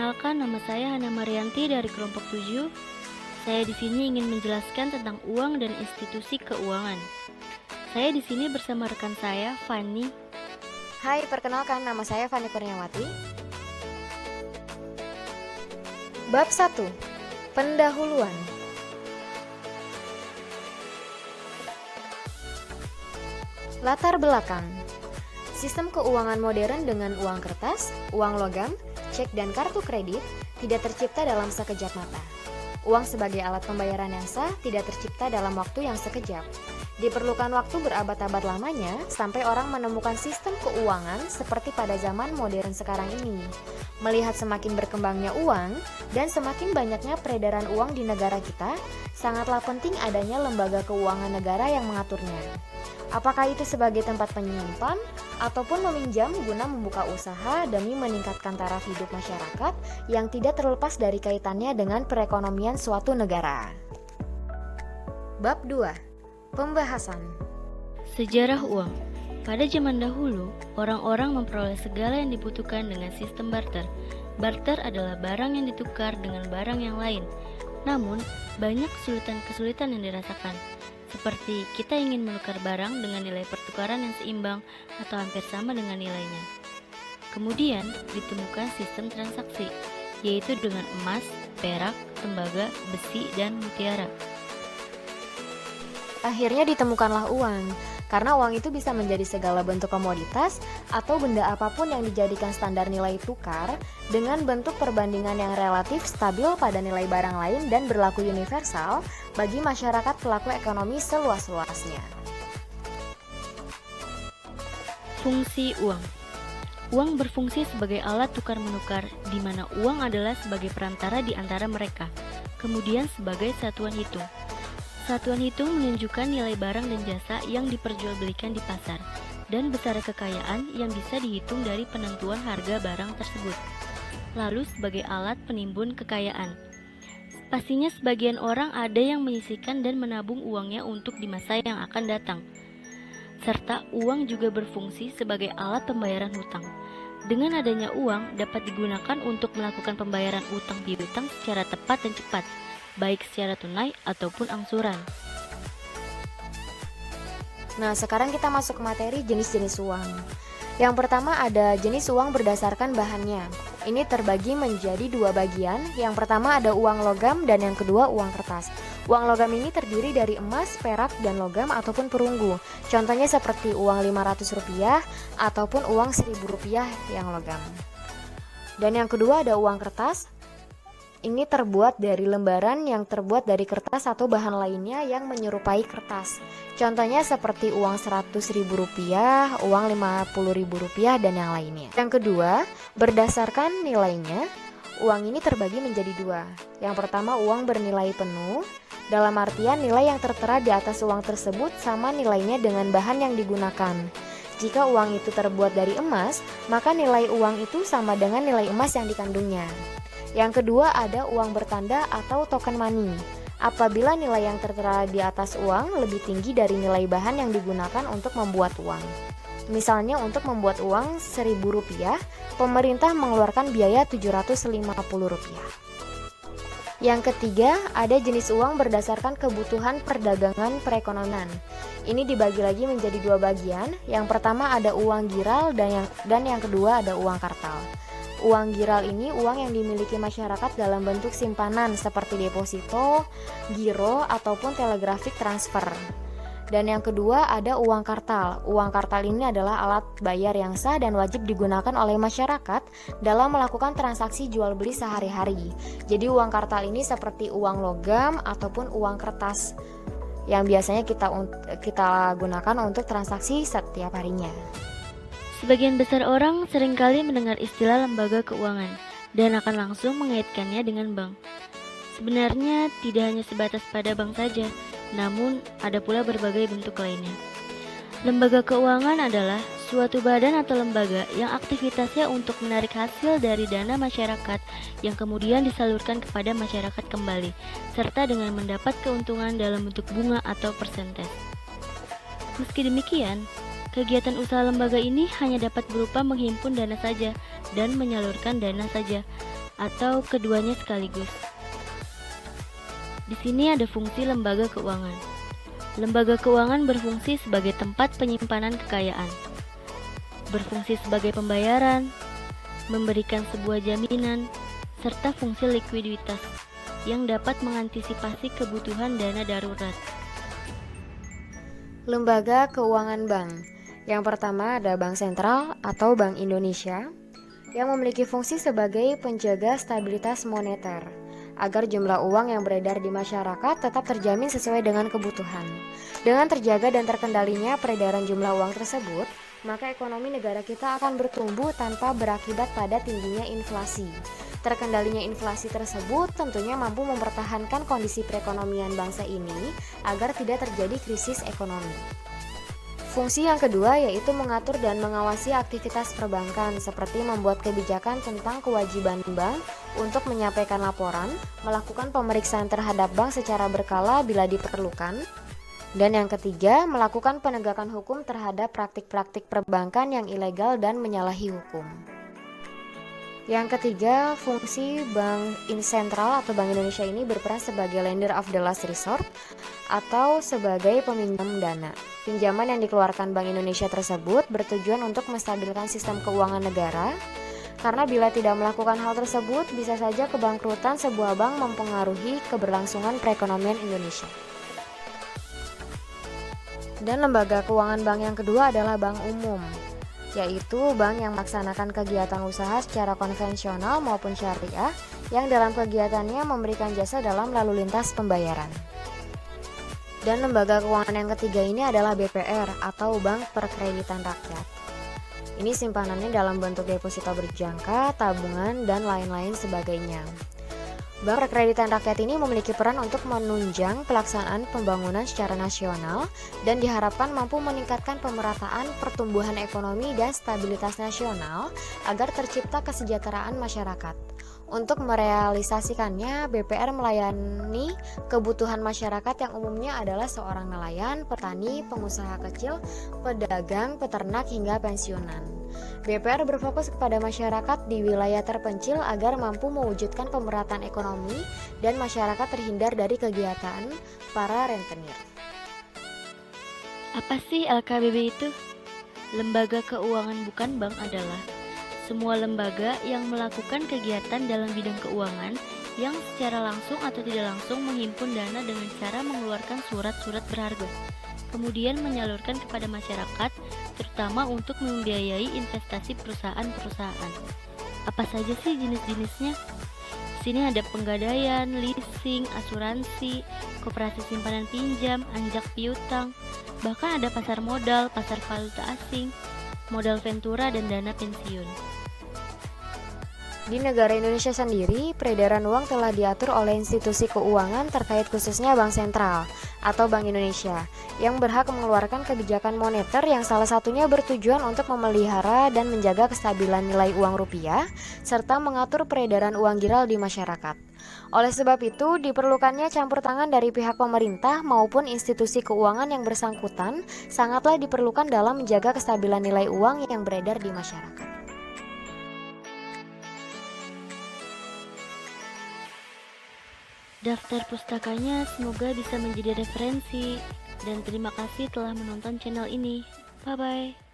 Perkenalkan, nama saya Hana Marianti dari kelompok 7. Saya di sini ingin menjelaskan tentang uang dan institusi keuangan. Saya di sini bersama rekan saya, Fani. Hai, perkenalkan nama saya Fani Kurniawati. Bab 1. Pendahuluan. Latar belakang. Sistem keuangan modern dengan uang kertas, uang logam, cek dan kartu kredit tidak tercipta dalam sekejap mata. Uang sebagai alat pembayaran yang sah tidak tercipta dalam waktu yang sekejap. Diperlukan waktu berabad-abad lamanya sampai orang menemukan sistem keuangan seperti pada zaman modern sekarang ini. Melihat semakin berkembangnya uang dan semakin banyaknya peredaran uang di negara kita, sangatlah penting adanya lembaga keuangan negara yang mengaturnya. Apakah itu sebagai tempat penyimpan ataupun meminjam guna membuka usaha demi meningkatkan taraf hidup masyarakat yang tidak terlepas dari kaitannya dengan perekonomian suatu negara. Bab 2. Pembahasan. Sejarah uang. Pada zaman dahulu, orang-orang memperoleh segala yang dibutuhkan dengan sistem barter. Barter adalah barang yang ditukar dengan barang yang lain. Namun, banyak kesulitan-kesulitan yang dirasakan. Seperti kita ingin menukar barang dengan nilai pertukaran yang seimbang atau hampir sama dengan nilainya. Kemudian ditemukan sistem transaksi, yaitu dengan emas, perak, tembaga, besi, dan mutiara. Akhirnya ditemukanlah uang, karena uang itu bisa menjadi segala bentuk komoditas atau benda apapun yang dijadikan standar nilai tukar dengan bentuk perbandingan yang relatif stabil pada nilai barang lain dan berlaku universal bagi masyarakat pelaku ekonomi seluas-luasnya. Fungsi uang. Uang berfungsi sebagai alat tukar-menukar, di mana uang adalah sebagai perantara di antara mereka, kemudian sebagai satuan hitung. Satuan hitung menunjukkan nilai barang dan jasa yang diperjualbelikan di pasar, dan besar kekayaan yang bisa dihitung dari penentuan harga barang tersebut. Lalu sebagai alat penimbun kekayaan. Pastinya sebagian orang ada yang menyisihkan dan menabung uangnya untuk di masa yang akan datang. Serta uang juga berfungsi sebagai alat pembayaran hutang. Dengan adanya uang dapat digunakan untuk melakukan pembayaran utang piutang secara tepat dan cepat, baik secara tunai ataupun angsuran. Nah, sekarang kita masuk ke materi jenis-jenis uang. Yang pertama ada jenis uang berdasarkan bahannya. Ini terbagi menjadi dua bagian. Yang pertama ada uang logam dan yang kedua uang kertas. Uang logam ini terdiri dari emas, perak, dan logam ataupun perunggu. Contohnya seperti uang Rp500 ataupun uang Rp1.000 yang logam. Dan yang kedua ada uang kertas. Ini terbuat dari lembaran yang terbuat dari kertas atau bahan lainnya yang menyerupai kertas. Contohnya seperti uang Rp100.000, uang Rp50.000, dan yang lainnya. Yang kedua, berdasarkan nilainya, uang ini terbagi menjadi dua. Yang pertama, uang bernilai penuh, dalam artian nilai yang tertera di atas uang tersebut sama nilainya dengan bahan yang digunakan. Jika uang itu terbuat dari emas, maka nilai uang itu sama dengan nilai emas yang dikandungnya. Yang kedua ada uang bertanda atau token money. Apabila nilai yang tertera di atas uang lebih tinggi dari nilai bahan yang digunakan untuk membuat uang. Misalnya untuk membuat uang Rp1.000, pemerintah mengeluarkan biaya Rp750. Yang ketiga ada jenis uang berdasarkan kebutuhan perdagangan perekonomian. Ini dibagi lagi menjadi dua bagian. Yang pertama ada uang giral dan yang kedua ada uang kartal. Uang giral ini uang yang dimiliki masyarakat dalam bentuk simpanan seperti deposito, giro, ataupun telegraphic transfer. Dan yang kedua ada uang kartal. Uang kartal ini adalah alat bayar yang sah dan wajib digunakan oleh masyarakat dalam melakukan transaksi jual beli sehari-hari. Jadi uang kartal ini seperti uang logam ataupun uang kertas yang biasanya kita gunakan untuk transaksi setiap harinya. Sebagian besar orang seringkali mendengar istilah lembaga keuangan dan akan langsung mengaitkannya dengan bank. Sebenarnya tidak hanya sebatas pada bank saja, namun ada pula berbagai bentuk lainnya. Lembaga keuangan adalah suatu badan atau lembaga yang aktivitasnya untuk menarik hasil dari dana masyarakat yang kemudian disalurkan kepada masyarakat kembali, serta dengan mendapat keuntungan dalam bentuk bunga atau persentase. Meski demikian, kegiatan usaha lembaga ini hanya dapat berupa menghimpun dana saja dan menyalurkan dana saja. atau keduanya sekaligus. Di sini ada fungsi lembaga keuangan. Lembaga keuangan berfungsi sebagai tempat penyimpanan kekayaan, berfungsi sebagai pembayaran, memberikan sebuah jaminan, serta fungsi likuiditas yang dapat mengantisipasi kebutuhan dana darurat. Lembaga keuangan bank. Yang pertama ada Bank Sentral atau Bank Indonesia yang memiliki fungsi sebagai penjaga stabilitas moneter agar jumlah uang yang beredar di masyarakat tetap terjamin sesuai dengan kebutuhan. Dengan terjaga dan terkendalinya peredaran jumlah uang tersebut, maka ekonomi negara kita akan bertumbuh tanpa berakibat pada tingginya inflasi. Terkendalinya inflasi tersebut tentunya mampu mempertahankan kondisi perekonomian bangsa ini agar tidak terjadi krisis ekonomi. Fungsi yang kedua yaitu mengatur dan mengawasi aktivitas perbankan seperti membuat kebijakan tentang kewajiban bank untuk menyampaikan laporan, melakukan pemeriksaan terhadap bank secara berkala bila diperlukan, dan yang ketiga melakukan penegakan hukum terhadap praktik-praktik perbankan yang ilegal dan menyalahi hukum. Yang ketiga, fungsi Bank Sentral atau Bank Indonesia ini berperan sebagai lender of the last resort atau sebagai peminjam dana. Pinjaman yang dikeluarkan Bank Indonesia tersebut bertujuan untuk menstabilkan sistem keuangan negara, karena bila tidak melakukan hal tersebut, bisa saja kebangkrutan sebuah bank mempengaruhi keberlangsungan perekonomian Indonesia. Dan lembaga keuangan bank yang kedua adalah bank umum, yaitu bank yang melaksanakan kegiatan usaha secara konvensional maupun syariah yang dalam kegiatannya memberikan jasa dalam lalu lintas pembayaran. Dan lembaga keuangan yang ketiga ini adalah BPR atau Bank Perkreditan Rakyat. Ini simpanannya dalam bentuk deposito berjangka, tabungan, dan lain-lain sebagainya. Bank Perkreditan Rakyat ini memiliki peran untuk menunjang pelaksanaan pembangunan secara nasional dan diharapkan mampu meningkatkan pemerataan pertumbuhan ekonomi dan stabilitas nasional agar tercipta kesejahteraan masyarakat. Untuk merealisasikannya, BPR melayani kebutuhan masyarakat yang umumnya adalah seorang nelayan, petani, pengusaha kecil, pedagang, peternak, hingga pensiunan. BPR berfokus kepada masyarakat di wilayah terpencil agar mampu mewujudkan pemerataan ekonomi dan masyarakat terhindar dari kegiatan para rentenir. Apa sih LKBB itu? Lembaga keuangan bukan bank adalah semua lembaga yang melakukan kegiatan dalam bidang keuangan yang secara langsung atau tidak langsung menghimpun dana dengan cara mengeluarkan surat-surat berharga, kemudian menyalurkan kepada masyarakat, terutama untuk membiayai investasi perusahaan-perusahaan. Apa saja sih jenis-jenisnya? Di sini ada penggadaian, leasing, asuransi, koperasi simpanan pinjam, anjak piutang, bahkan ada pasar modal, pasar valuta asing, modal ventura, dan dana pensiun. Di negara Indonesia sendiri, peredaran uang telah diatur oleh institusi keuangan terkait khususnya Bank Sentral atau Bank Indonesia yang berhak mengeluarkan kebijakan moneter yang salah satunya bertujuan untuk memelihara dan menjaga kestabilan nilai uang rupiah serta mengatur peredaran uang giral di masyarakat. Oleh sebab itu, diperlukannya campur tangan dari pihak pemerintah maupun institusi keuangan yang bersangkutan sangatlah diperlukan dalam menjaga kestabilan nilai uang yang beredar di masyarakat. Daftar pustakanya semoga bisa menjadi referensi, dan terima kasih telah menonton channel ini. Bye-bye.